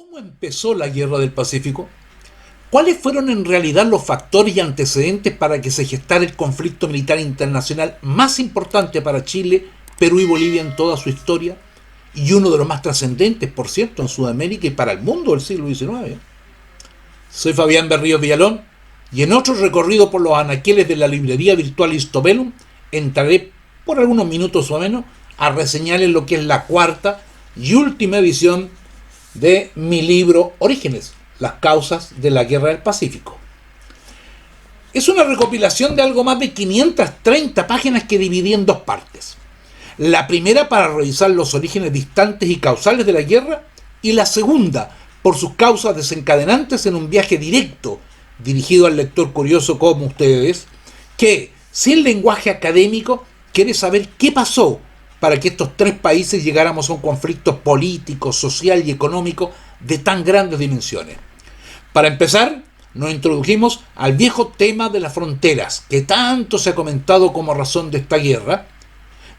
¿Cómo empezó la Guerra del Pacífico? ¿Cuáles fueron en realidad los factores y antecedentes para que se gestara el conflicto militar internacional más importante para Chile, Perú y Bolivia en toda su historia? Y uno de los más trascendentes, por cierto, en Sudamérica y para el mundo del siglo XIX. Soy Fabián Berríos Villalón y en otro recorrido por los anaqueles de la librería virtual Histobellum entraré por algunos minutos o menos a reseñarles lo que es la cuarta y última edición de mi libro Orígenes, las causas de la Guerra del Pacífico. Es una recopilación de algo más de 530 páginas que dividí en dos partes. La primera para revisar los orígenes distantes y causales de la guerra, y la segunda por sus causas desencadenantes en un viaje directo dirigido al lector curioso como ustedes, que, sin lenguaje académico, quiere saber qué pasó para que estos tres países llegáramos a un conflicto político, social y económico de tan grandes dimensiones. Para empezar, nos introdujimos al viejo tema de las fronteras, que tanto se ha comentado como razón de esta guerra,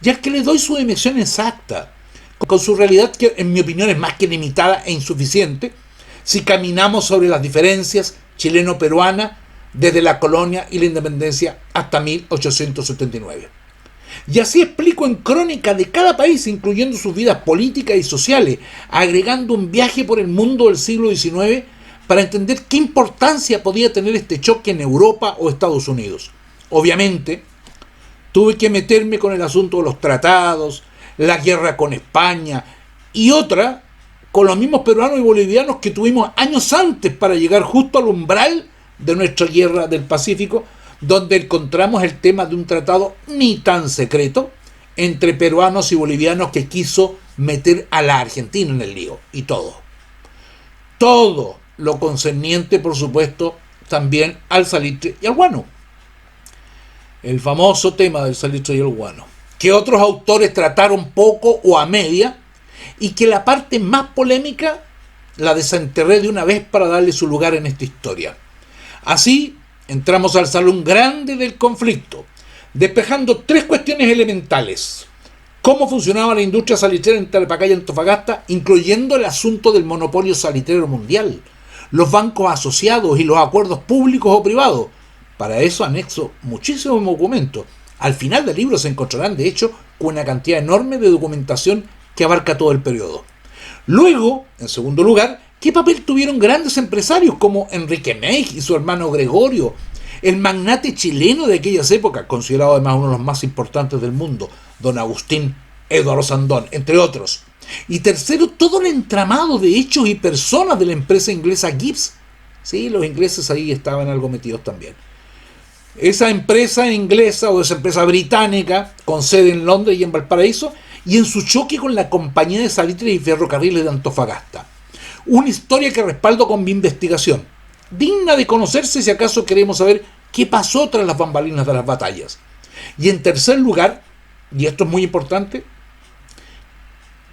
y al que le doy su dimensión exacta, con su realidad que en mi opinión es más que limitada e insuficiente, si caminamos sobre las diferencias chileno-peruanas desde la colonia y la independencia hasta 1879. Y así explico en crónica de cada país, incluyendo sus vidas políticas y sociales, agregando un viaje por el mundo del siglo XIX para entender qué importancia podía tener este choque en Europa o Estados Unidos. Obviamente, tuve que meterme con el asunto de los tratados, la guerra con España y otra con los mismos peruanos y bolivianos que tuvimos años antes para llegar justo al umbral de nuestra guerra del Pacífico, donde encontramos el tema de un tratado ni tan secreto entre peruanos y bolivianos que quiso meter a la Argentina en el lío. Y todo lo concerniente, por supuesto, también al salitre y al guano. El famoso tema del salitre y el guano, que otros autores trataron poco o a media, y que la parte más polémica la desenterré de una vez para darle su lugar en esta historia. Así, entramos al salón grande del conflicto, despejando tres cuestiones elementales. Cómo funcionaba la industria salitrera en Tarapacá y Antofagasta, incluyendo el asunto del monopolio salitrero mundial, los bancos asociados y los acuerdos públicos o privados. Para eso anexo muchísimos documentos. Al final del libro se encontrarán, de hecho, con una cantidad enorme de documentación que abarca todo el periodo. Luego, en segundo lugar, ¿qué papel tuvieron grandes empresarios como Enrique Meij y su hermano Gregorio, el magnate chileno de aquellas épocas, considerado además uno de los más importantes del mundo, don Agustín Eduardo Sandón, entre otros? Y tercero, todo el entramado de hechos y personas de la empresa inglesa Gibbs. Sí, los ingleses ahí estaban algo metidos también. Esa empresa inglesa o esa empresa británica con sede en Londres y en Valparaíso, y en su choque con la Compañía de Salitres y Ferrocarriles de Antofagasta. Una historia que respaldo con mi investigación, digna de conocerse si acaso queremos saber qué pasó tras las bambalinas de las batallas. Y en tercer lugar, y esto es muy importante,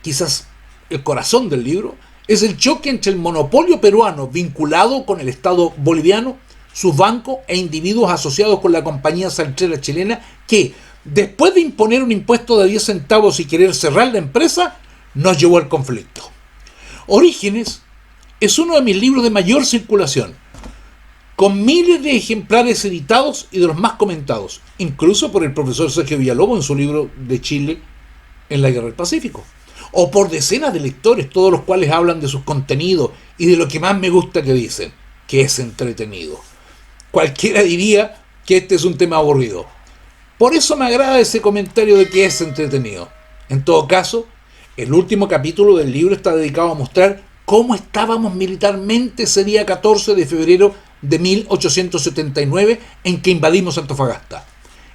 quizás el corazón del libro, es el choque entre el monopolio peruano vinculado con el Estado boliviano, sus bancos e individuos asociados con la Compañía Salitrera Chilena que, después de imponer un impuesto de 10 centavos y querer cerrar la empresa, nos llevó al conflicto. Orígenes es uno de mis libros de mayor circulación, con miles de ejemplares editados y de los más comentados, incluso por el profesor Sergio Villalobos en su libro de Chile en la Guerra del Pacífico, o por decenas de lectores, todos los cuales hablan de sus contenidos y de lo que más me gusta que dicen, que es entretenido. Cualquiera diría que este es un tema aburrido. Por eso me agrada ese comentario de que es entretenido. En todo caso, el último capítulo del libro está dedicado a mostrar cómo estábamos militarmente ese día 14 de febrero de 1879 en que invadimos Antofagasta.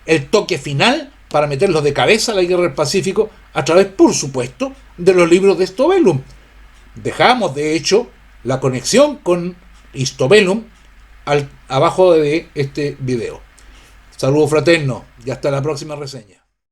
El toque final para meterlos de cabeza a la Guerra del Pacífico a través, por supuesto, de los libros de Histobellum. Dejamos, de hecho, la conexión con Histobellum abajo de este video. Saludos fraternos y hasta la próxima reseña.